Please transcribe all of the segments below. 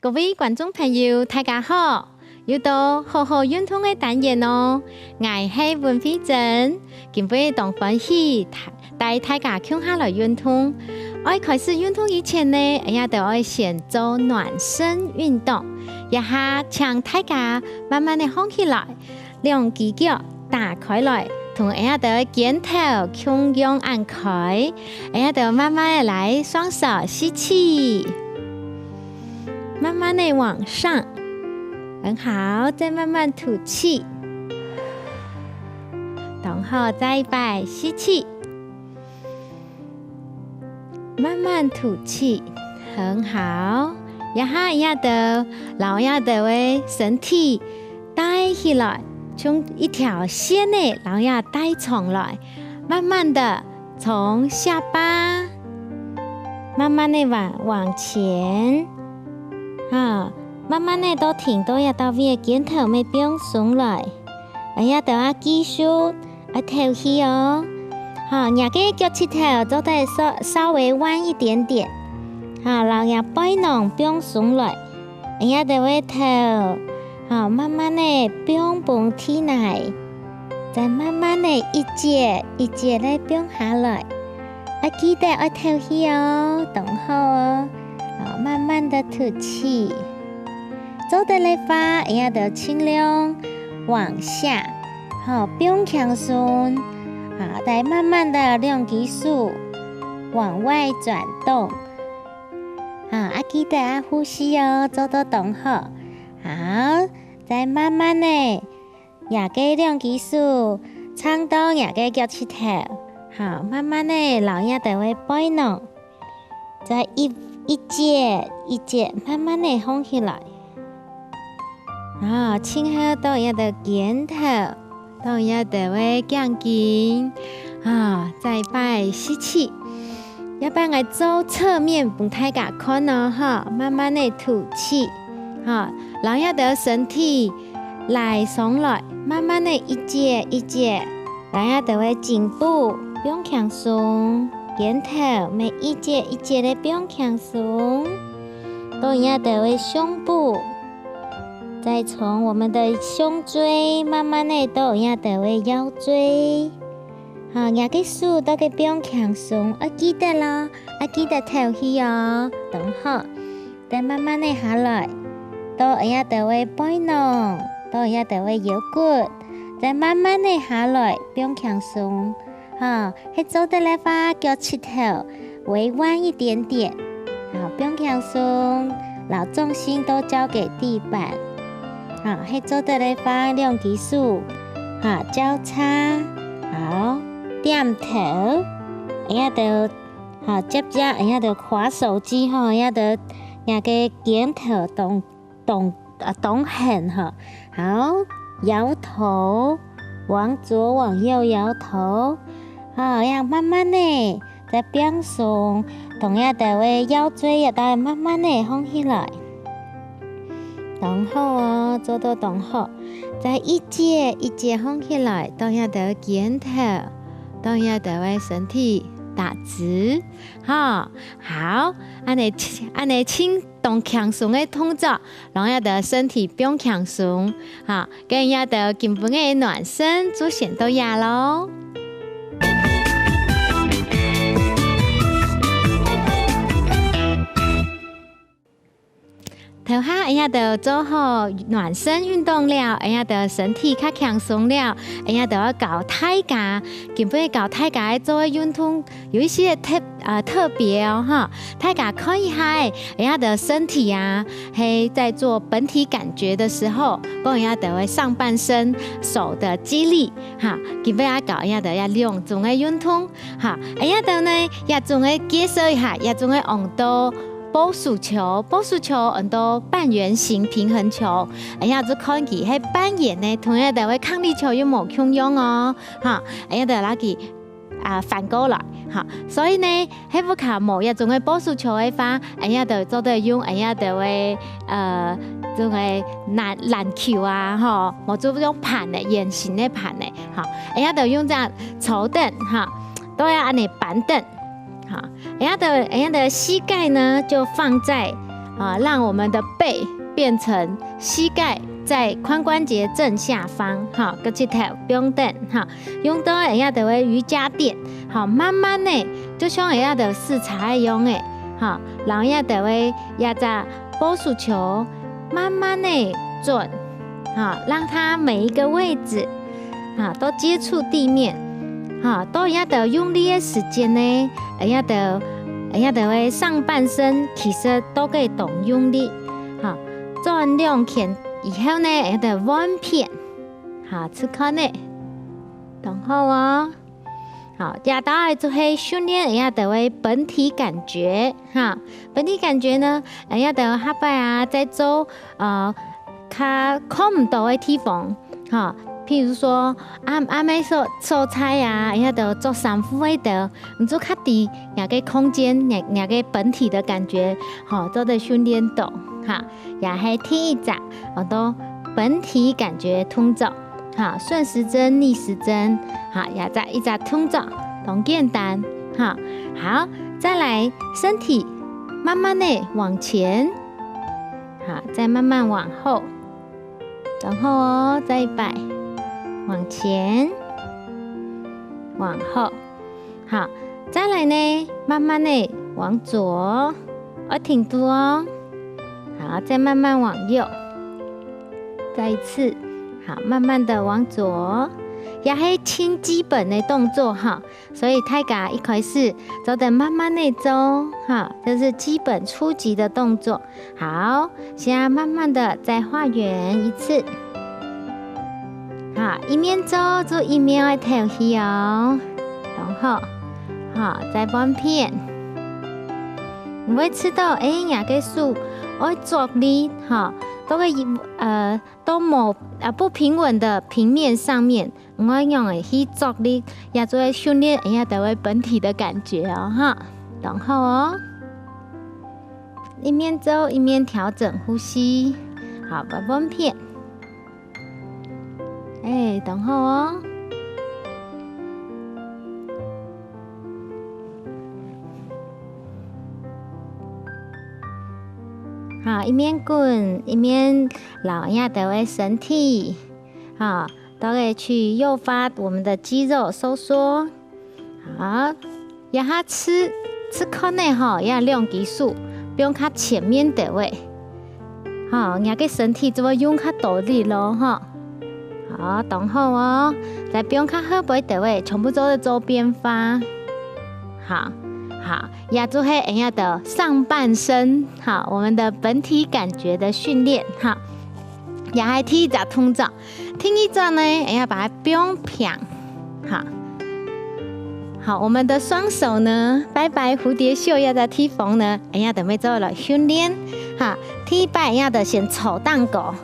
各位观众朋友，大家好！又到好好运动的单元哦，我是温慧珍，今日同欢喜帶大家共下來運動。喺開始運動以前呢，就要先做暖身運動，一下請大家慢慢地放起來，兩隻腳打開來，同就肩頭胸仰按開，就慢慢地來雙手吸氣，慢慢地往上，很好，再慢慢吐氣，然後再擺吸氣。慢慢吐氣，很好。然後老的身體帶起來，從一條線呢，然後帶上來，慢慢的從下巴，慢慢的往前，慢慢的都停到到位，肩頭沒變鬆來，都要繼續吐氣哦。兩個腳趾頭做得稍微彎一點點，然後背囊變鬆來，就會頭，慢慢的變蹦起來，再慢慢的一節一節的變下來，記得要吐氣哦，等候哦，慢慢的吐氣，做得來發，就盡量往下，變輕鬆。再慢慢的兩隻手往外轉動，記得呼吸哦，做到動好。好，再慢慢的，兩隻手撐到兩個腳趾頭，慢慢的，老爺就會背弄，再一節一節慢慢的放起來，輕輕到的肩頭。當然就會降緊，再擺吸氣，要不然我做側面幫大家看哦，慢慢的吐氣，然後的身體來上來，慢慢的一節一節，然後就會頸部不用輕鬆，肩頭每一節一節的不用輕鬆，當然就會胸部。再從我們的胸椎慢慢的到就會腰椎，兩個手都不用輕鬆，記得咯，記得吐氣哦，等好，再慢慢的下來，到就會背囊，到就會腰骨，再慢慢的下來，不用輕鬆，做得來把腳趾頭微彎一點點，不用輕鬆，然後重心都交給地板。做得來把兩隻手交叉，好，點頭，接着就滑手機，就兩個肩頭動橫，好，搖頭，往左往右搖頭，要慢慢的再變鬆，同樣就會腰椎也得慢慢的放起來。等候哦，做到等候，再一節一節放起來，當然就肩頭，當然就會身體打直，好，按你輕動輕鬆的動作，然後就身體變輕鬆，跟人家就基本的暖身就先到呀咯。頭下就做好暖身運動了，就身體較輕鬆了，就要教大家，基本教大家做運動有一些特別哦，大家看一下，就身體係在做本體感覺的時候，就會上半身手的肌力，基本教就要兩種的運動，就呢一種的介紹一下，一種的運動。波速球很多半圓形平衡球，就看佢喺半圓呢，同樣就會抗力球有冇共用哦，就拉佢反過來，所以呢喺不靠某一種嘅波速球嘅話，就做得用，就會種嘅籃球冇做種盤嘅圓形嘅盤嘅，就用隻草凳，都要按你板凳。的膝蓋呢就放在让我们的背变成膝盖在髋关节正下方，哈，搁这头不用等，哈，用到会晓得瑜伽垫，好，慢慢的就像会晓得试踩用的，好，然后要得会压在波速球，慢慢的转，好，让它每一个位置，啊，都接触地面，哈，都要得用力的时间呢，要得会上半身其实都可以动用力，好，转两圈以后呢，要得弯片，好，此刻呢，然后哦，好，接下来就是训练要得会本体感觉，哈，本体感觉呢，要得下摆在做较看唔到的地方，哈。譬如说，妹做菜要得做三副位的，你做较低，那个空间，那个本体的感觉，好，都得训练到，哈，也系第一集，我都本体感觉通走，哈，顺时针、逆时针，哈，也在一直通走，同简单，哈，好，再来身体慢慢的往前，好，再慢慢往后，然后哦，再一摆。往前，往后，好，再来呢，慢慢的往左，挺住哦，好，再慢慢往右，再一次，好，慢慢的往左，也是轻基本的动作哈，所以大家一开始就得慢慢的走，哈，这是基本初级的动作，好，现在慢慢的再画圆一次。好，一面走就一面要头去哦，然后好再弯片，你会知道哪个树我着力哈，都会都某不平稳的平面上面，我用的去着力，也就会训练都会本体的感觉哦哈，然后哦，一面走一面调整呼吸，好，把弯片。等候哦。好，一面滚一面老鸭的为身体，好，都可以去诱发我们的肌肉收缩。好，要它吃口内哈，要量级数，不用它前面的位。好，你个身体就会用它多力咯哈。好，等候哦，再不用看后背的位，全部都在周边发。好，好，也就是的上半身，好，我们的本体感觉的训练，好，也还听一通通照，听一照呢，要把它不用平，好，好，我们的双手呢，拜拜蝴蝶袖要在提缝呢，准备做了训练，好，第一摆要的先抽蛋糕。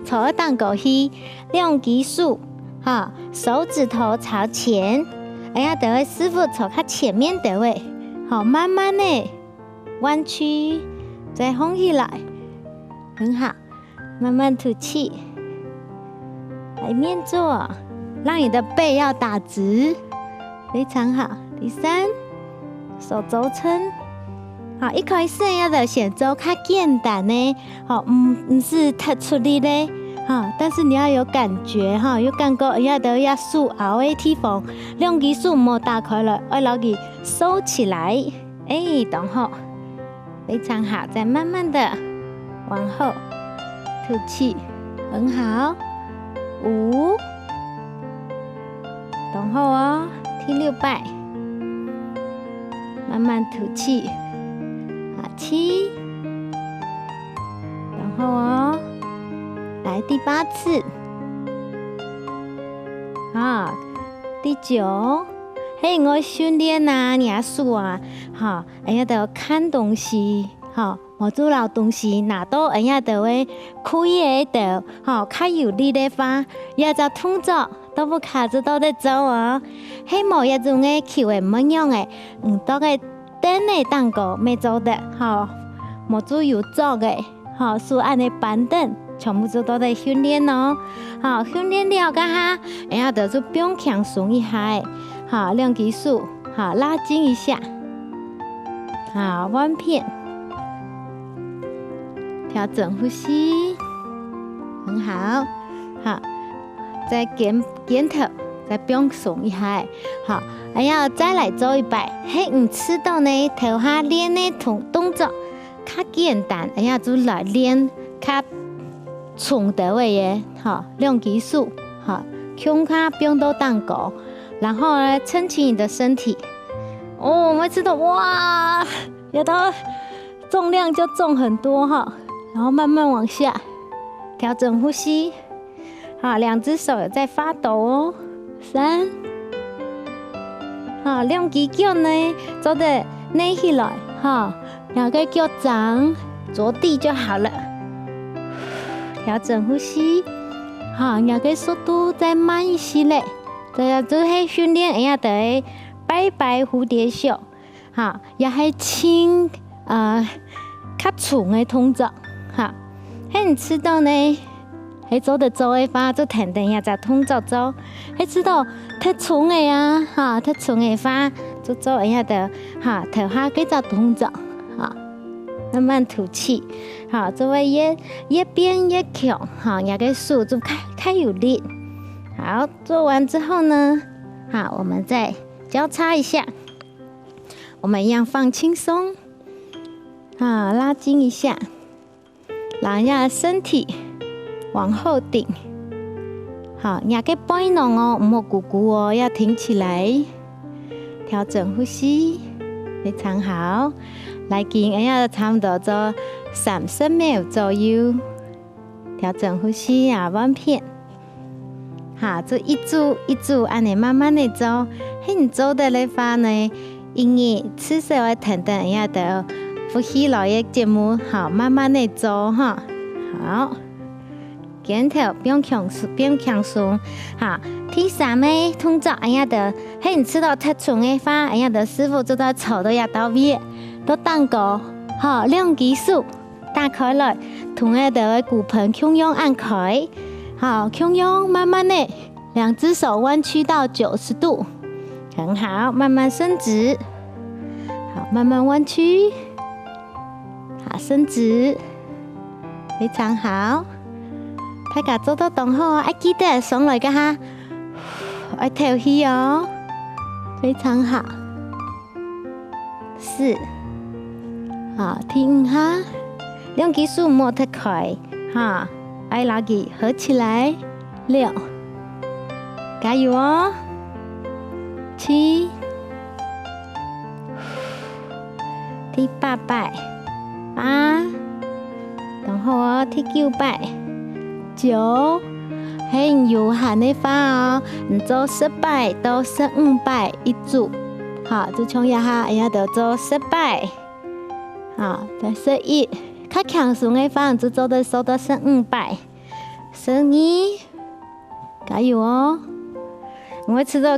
头二档狗去量级数，哈，手指头朝前，等会师傅朝他前面的位，好，慢慢的弯曲，再放起来，很好，慢慢吐气，来面坐，让你的背要打直，非常好。第三，手肘撑。好，一开始要的先做较简单呢，好，不是太出力嘞，好，但是你要有感觉哈，有感觉要数后的地方，两只手莫打开了，要牢记收起来，等候，非常好，再慢慢的往后吐气，很好，5，等候哦，第6摆，慢慢吐气。7，然后哦，来第8次，好，第9，我训练啊，你也数啊，好，得看东西，好，我做老东西，拿到得会可以的，好，较有力的话，也就动作都不卡住都在走哦，冇一种的球的乜样的，都个。等的蛋糕没做的，好，模组有做的，好，所按的板凳全部都在训练哦，好，训练了噶哈，就不用强松一下，好，两只手，好，拉筋一下，好，弯片，调整呼吸，很好。好，再肩头再放松一下。好，哎呀，再来做一摆。嘿，唔知道呢，头下练的动作较简单，哎呀，就来练较重的位耶。好，两基数。好，胸卡不用到蛋糕，然后呢，撑起你的身体。哦，我们知道哇，有的重量就重很多哈。然后慢慢往下，调整呼吸。好，两只手有在发抖哦。3，好，两只脚呢做的捏起来，哈，两个脚掌着地就好了。调整呼吸，好，两个速度再慢一些嘞。这个就是训练一下的拜拜蝴蝶袖，哈，也是轻较重的动作。好，很知道呢，喺做的做的话，就停定一只动作做。喺知道太重的呀，哈，太重的话就做一下的，哈，头下几只动作，哈，慢慢吐气，好，做位越变越强，哈，那个手就开有力。好，做完之后呢，好，我们再交叉一下，我们一样放轻松，好，拉筋一下。让下身体往后顶，好，两个背囊哦，唔好鼓鼓哦，要挺起来。调整呼吸，非常好。来紧，哎呀，差不多做30秒左右。调整呼吸啊，弯片。好，做一组一组，安尼慢慢的做。很做的的话呢，因为此时会停等一下的。呼吸老爷节目，好，慢慢的做哈，好，肩头变强松，好，第3个动作，哎呀的，嘿，你知道太重的话，哎呀的师傅做到手都要到位，都蛋糕，好，2基数打开来，同样的骨盆胸用按开，好，胸用慢慢的，2只手弯曲到90度，很好，慢慢伸直，好，慢慢弯曲。好，伸直，非常好。大家做到动后啊，记得上来个哈，爱透气哦，非常好。4，好，听哈，2基数摸太开，哈，爱拉起合起来。6，加油哦。7，第8摆。8，然后哦，第9摆，9，很有限的话哦，你做10摆到15摆一组，好，就从一下，哎呀，就做10摆，好，再11，较强松的话，就做到15摆，12，加油哦！我吃到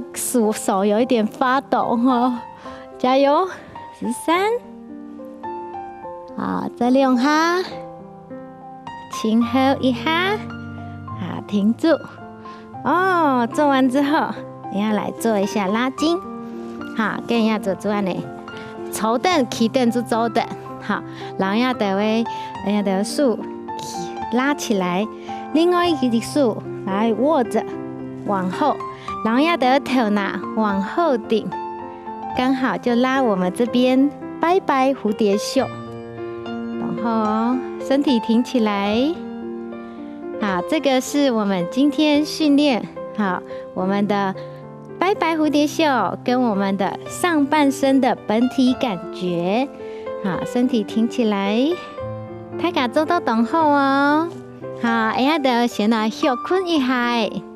手有一点发抖哈，加油！13。好，再2下，轻呼一下，好，停住。哦，做完之后，你要来做一下拉筋，好，跟人家做安尼，坐凳、起凳就做的，好，然后要的位，人家的手拉起来，另外一只手来握着，往后，然后要的头呢往后顶，刚好就拉我们这边拜拜蝴蝶袖。然后身体挺起来，好，这个是我们今天训练好我们的拜拜蝴蝶袖跟我们的上半身的本体感觉，好，身体挺起来，大家做到动后哦，好，哎呀的先来休困一下。